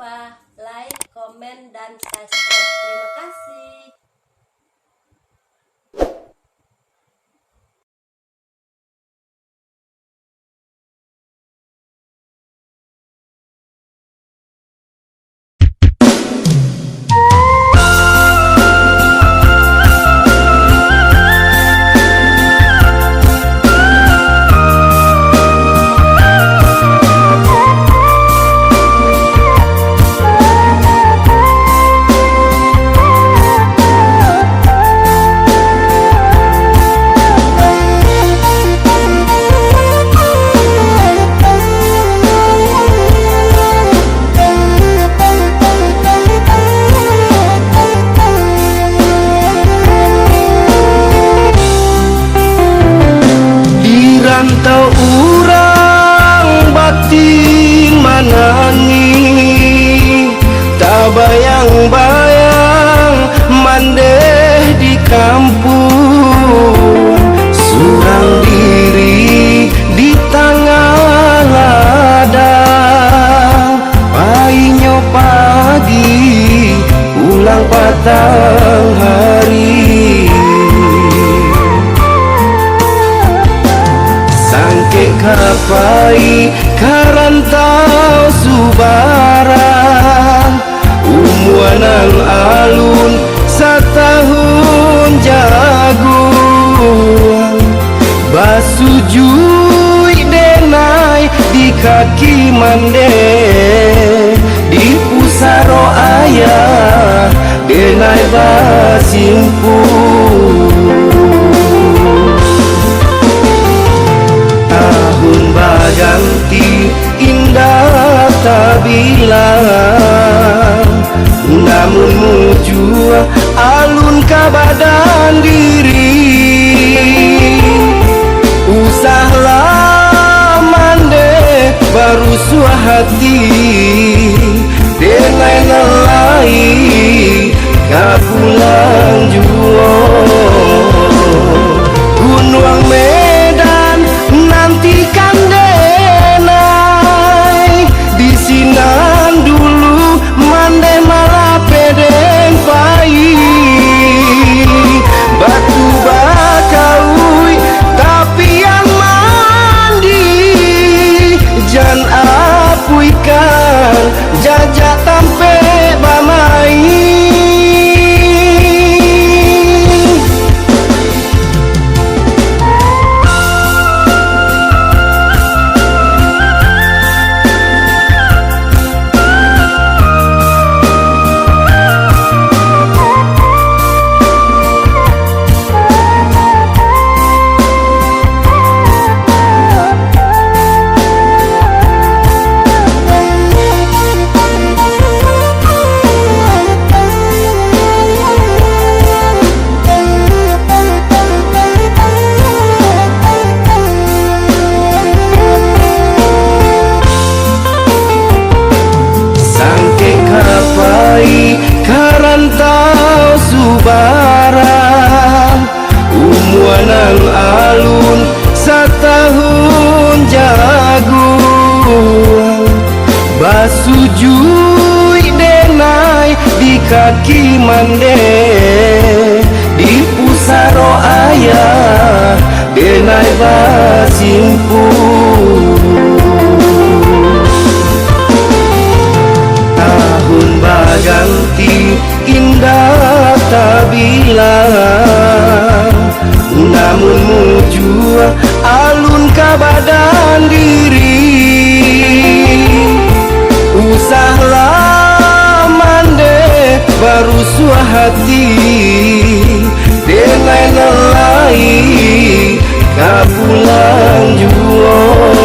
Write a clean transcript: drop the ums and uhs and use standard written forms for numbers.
lupa like, komen, dan subscribe. Terima kasih. Rantau urang batin manangi, tak bayang-bayang mandeh di kampung, surang diri di tengah ladang, painyo pagi pulang patang hari. Sangke kapai karantau subaran, umuanan alun setahun jagung, basujui denai di kaki mande, di pusaro ayah denai basimpung. Tahun baganti indah tak bilang, namun muju alun kabadan diri. Usahlah mande baru suah hati, denai nelai kapulang juo. Gunung Medan nantikan denai, di sinan dulu mande malah pedeng pai, batu bakaui tapi yang mandi, jan apuikan jajak tampe bamai. Karantau subaran, umuanan alun setahun jagung, basujui denai di kaki mande, di pusaro ayah denai basimpung. Tahun baganti indah tak bilang, namun muju alun kabadan diri. Usahlah mande baru suah hati, denai nelai kapulang juo.